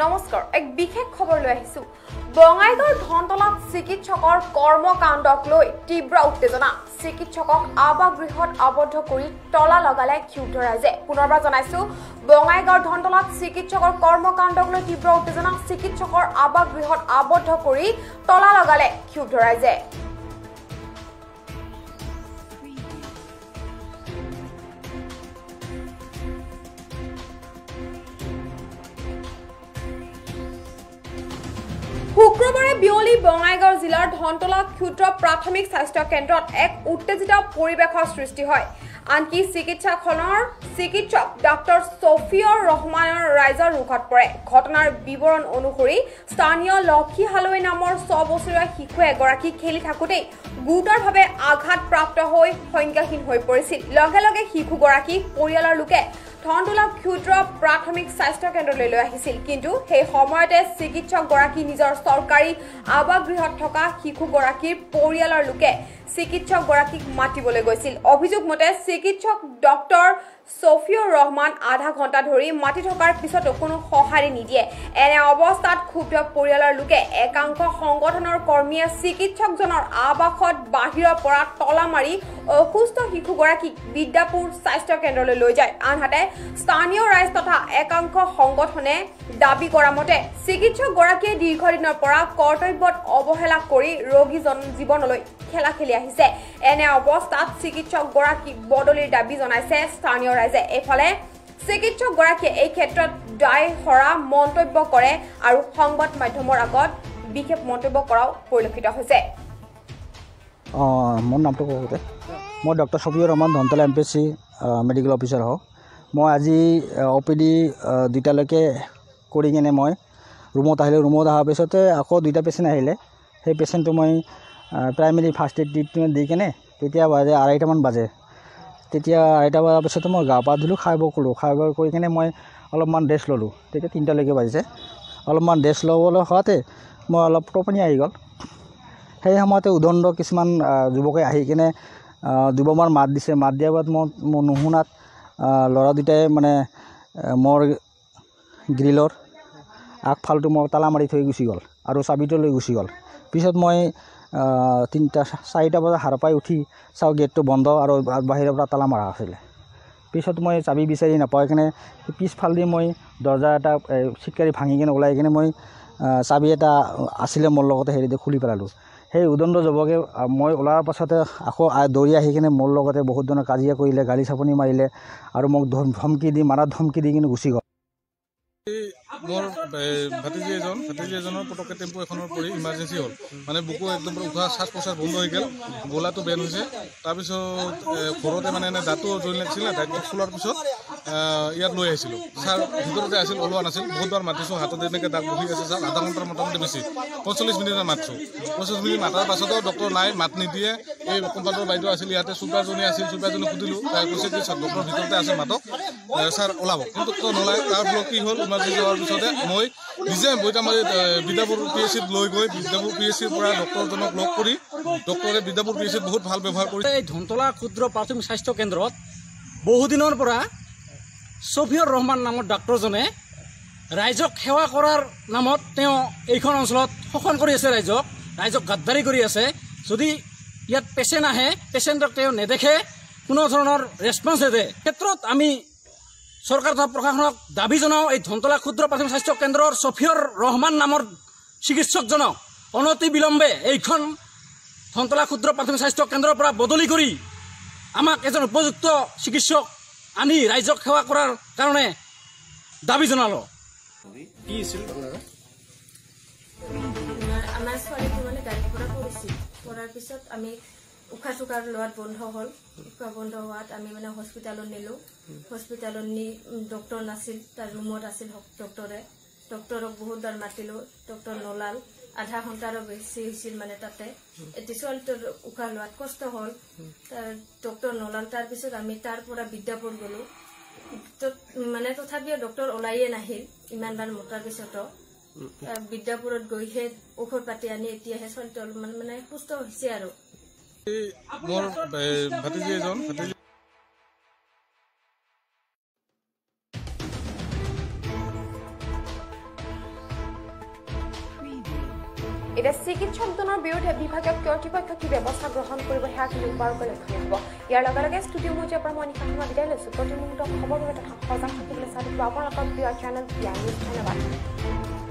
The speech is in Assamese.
নমস্কাৰ এক বিশেষ খবৰ লৈ আহিছো বঙাইগাঁৱৰ ধনতলাত চিকিৎসকৰ কৰ্মকাণ্ডক লৈ তীব্ৰ উত্তেজনা চিকিৎসকক আবাসগৃহত আবদ্ধ কৰি তলা লগালে ক্ষুব্ধ ৰাইজে পুনৰবাৰ জনাইছো বঙাইগাঁৱৰ ধনতলাত চিকিৎসকৰ কৰ্মকাণ্ডক লৈ তীব্ৰ উত্তেজনা চিকিৎসকৰ আবাসগৃহত আবদ্ধ কৰি তলা লগালে ক্ষুব্ধ ৰাইজে শুক্ৰবাৰে বিয়লি বঙাইগাঁও জিলাৰ ধনতলা ক্ষুদ্ৰ প্ৰাথমিক স্বাস্থ্য কেন্দ্ৰত এক উত্তেজিত পৰিৱেশৰ সৃষ্টি হয় আনকি চিকিৎসাখনৰ চিকিৎসক ডাক্তৰ ছফিউৰ ৰহমানৰ ৰাইজৰ ৰুখত পৰে ঘটনাৰ বিৱৰণ অনুসৰি স্থানীয় লক্ষী হালৈ নামৰ 6 বছৰীয়া শিশু এগৰাকী খেলি থাকোঁতে গুৰুতৰভাৱে আঘাতপ্ৰাপ্ত হৈ সংজ্ঞাহীন হৈ পৰিছিল লগে লগে শিশুগৰাকী পৰিয়ালৰ লোকে ধনতলা ক্ষুদ্ৰ প্ৰাথমিক স্বাস্থ্য কেন্দ্ৰলৈ লৈ আহিছিল কিন্তু সেই সময়তে চিকিৎসকগৰাকী নিজৰ চৰকাৰী আবাসগৃহত থকা শিশুগৰাকীৰ পৰিয়ালৰ লোকে চিকিৎসকগৰাকীক মাতিবলৈ গৈছিল অভিযোগ মতে চিকিৎসক ডক্টৰ ছফিউৰ ৰহমান আধা ঘণ্টা ধৰি মাতি থকাৰ পিছতো কোনো সঁহাৰি নিদিয়ে এনে অৱস্থাত ক্ষুব্ধ পৰিয়ালৰ লোকে একাংশ সংগঠনৰ কৰ্মীয়ে চিকিৎসকজনৰ আবাসত বাহিৰৰ পৰা তলা মাৰি অসুস্থ শিশুগৰাকীক বিদ্যাপুৰ স্বাস্থ্য কেন্দ্ৰলৈ লৈ যায় আনহাতে স্থানীয় ৰাইজ তথা একাংশ সংগঠনে দাবী কৰা মতে চিকিৎসকগৰাকীয়ে দীৰ্ঘদিনৰ পৰা কৰ্তব্যত অৱহেলা কৰি ৰোগীজন জীৱনলৈ খেলাখেলি আহিছে এনে অৱস্থাত চিকিৎসকগৰাকীক বদলিৰ দাবী জনাইছে স্থানীয় ৰাইজে এফালে চিকিৎসকগৰাকীয়ে এই ক্ষেত্ৰত দায় হৰা মন্তব্য কৰে আৰু সংবাদ মাধ্যমৰ আগত বিশেষ মন্তব্য কৰাও পৰিলক্ষিত হৈছে মোৰ নামটো কওঁতে মই doctor Safiur Rahman Dhantala MPHC medical officer হওঁ মই আজি OPD দুটালৈকে কৰি কিনে মই ৰুমত আহিলোঁ ৰুমত অহাৰ পিছতে আকৌ দুটা পেচেণ্ট আহিলে সেই পেচেণ্টটো মই প্ৰাইমেৰী ফাৰ্ষ্ট এইড ট্ৰিটমেণ্ট দি কিনে তেতিয়া বাজে 2:30মান বাজে তেতিয়া 2:30 বজাৰ পিছতে মই গা পা ধুলোঁ খাই বৈ ক'লোঁ খাই বৈ কৰি কিনে মই অলপমান ৰেষ্ট ল'লোঁ তেতিয়া 3টালৈকে বাজিছে অলপমান ৰেষ্ট ল'বলৈ হোৱাতে মই অলপ টোপনি আহি গ'ল সেই সময়তে উদণ্ড কিছুমান যুৱকে আহি কিনে দুবাৰমান মাত দিছে মাত দিয়াৰ বাদ মই নুশুনাত ল'ৰা দুটাই মানে মোৰ গ্ৰিলৰ আগফালটো মই তালা মাৰি থৈ গুচি গ'ল আৰু চাবিটো লৈ গুচি গ'ল পিছত মই 4টা বজাত সাৰ পাই উঠি চাওঁ গেটটো বন্ধ আৰু বাহিৰৰ পৰা তালা মাৰা আছিলে পিছত মই চাবি বিচাৰি নাপাই কিনে পিছফালেদি মই দৰ্জা এটা চিটকাৰি ভাঙি কিনে ওলাই কিনে মই চাবি এটা আছিলে মোৰ লগতে হেৰিতে খুলি পেলালোঁ সেই উদণ্ড যুৱকে মই ওলাৰ পাছতে আকৌ দৌৰি আহি কিনে মোৰ লগতে বহুত ধৰণৰ কাজিয়া কৰিলে গালি চাপনি মাৰিলে আৰু মোক ধমকি দি কিনে গুচি গ'ল মোৰ ভাতিজি এজনৰ পটককৈ টেম্পু এখনৰ পৰি ইমাৰ্জেঞ্চি হ'ল মানে বুকু একদম উশাহ শ্বাস প্ৰশ্বাস বন্ধ হৈ গ'ল গলাটো বেন হৈছে তাৰপিছত ঘৰতে মানে এনে দাঁতো জ্বলি লাগিছিল না দাঁতটো খোলাৰ পিছত ইয়াত লৈ আহিছিলোঁ ছাৰ ভিতৰতে আছিল ওলোৱা নাছিল বহুতবাৰ মাতিছোঁ হাততে এনেকৈ দাঁত বহি আছে ছাৰ আধা ঘণ্টাৰ মোটামুটি বেছি 45 মিনিটমান মাতিছোঁ 45 মিনিট মাতাৰ পাছতো ডক্টৰ নাই মাত নিদিয়ে এই কোম্পানীৰ বাইদেউ আছিল ইয়াতে চুপাৰজনী আছিল চুপাৰজনী সুধিলোঁ তাই কৈছে কি ছাৰ ডক্টৰ ভিতৰতে আছে মাতক ছাৰ ওলাব কিন্তু নলায় তাৰ ফলত কি হ'ল ইমাৰ্জেঞ্চি হোৱাৰ পিছতে মই নিজে বৈতামাৰী বিদ্যাপুৰ PHCত লৈ গৈ বিদ্যাপুৰ PHCৰ পৰা ডক্টৰজনক লগ কৰি ডক্টৰে বিদ্যাপুৰ PHCত বহুত ভাল ব্যৱহাৰ কৰিছে এই ধনতলা ক্ষুদ্ৰ প্ৰাথমিক স্বাস্থ্য কেন্দ্ৰত বহুদিনৰ পৰা ছফিউৰ ৰহমান নামৰ ডাক্তৰজনে ৰাইজক সেৱা কৰাৰ নামত তেওঁ এইখন অঞ্চলত শোষণ কৰি আছে ৰাইজক গাদ্দাৰী কৰি আছে যদি ইয়াত পেচেণ্ট আহে পেচেণ্টক তেওঁ নেদেখে কোনো ধৰণৰ ৰেছপন্স নিদিয়ে ক্ষেত্ৰত আমি চৰকাৰ তথা প্ৰশাসনক দাবী জনাওঁ এই ধনতলা ক্ষুদ্ৰ প্ৰাথমিক স্বাস্থ্য কেন্দ্ৰৰ ছফিউৰ ৰহমান নামৰ চিকিৎসকজনক অনতি বিলম্বে এইখন ধনতলা ক্ষুদ্ৰ প্ৰাথমিক স্বাস্থ্য কেন্দ্ৰৰ পৰা বদলি কৰি আমাক এজন উপযুক্ত চিকিৎসক আনি ৰাইজক সেৱা কৰাৰ কাৰণে দাবী জনালোঁ কি আছিল আমাৰ ছোৱালীটো মানে গাড়ীৰ পৰা পৰিছিল পৰাৰ পিছত আমি উশাহ চুশাহ লোৱাত বন্ধ হ'ল উশাহ বন্ধ হোৱাত আমি মানে হস্পিটেলত নিলোঁ হস্পিটেলত নি ডক্টৰ নাছিল তাৰ ৰুমত আছিল ডক্টৰক বহুতবাৰ মাতিলোঁ ডক্টৰ নলাল আধা ঘণ্টাৰো বেছি হৈছিল মানে তাতে এতিয়া ছোৱালীটোৰ উশাহ লোৱাত কষ্ট হ'ল তাৰ ডক্টৰ নলাল তাৰপিছত আমি তাৰ পৰা বিদ্যাপুৰ গ'লোঁ মানে তথাপিও ডক্টৰ ওলাইয়ে নাহিল ইমানবাৰ মতাৰ পিছতো বিদ্যাপুৰত গৈহে ঔষধ পাতি আনি এতিয়াহে ছোৱালীটো অলপমান মানে সুস্থ হৈছে আৰু মোৰ ভাতিজি এতিয়া চিকিৎসকজনৰ বিৰুদ্ধে বিভাগীয় কৰ্তৃপক্ষই কি ব্যৱস্থা গ্ৰহণ কৰিব সেয়া কিন্তু বাৰকৈ লক্ষ্য কৰিব ইয়াৰ লগে লগে ষ্টুডিঅ' মজিয়াৰ পৰা মই নিশা সময় বিদায় লৈছোঁ প্ৰতি মুহূৰ্তত খবৰ তথা সজাগ থাকিবলৈ চাই থাকিব আপোনালোকৰ প্ৰিয় চেনেল PI নিউজ ধন্যবাদ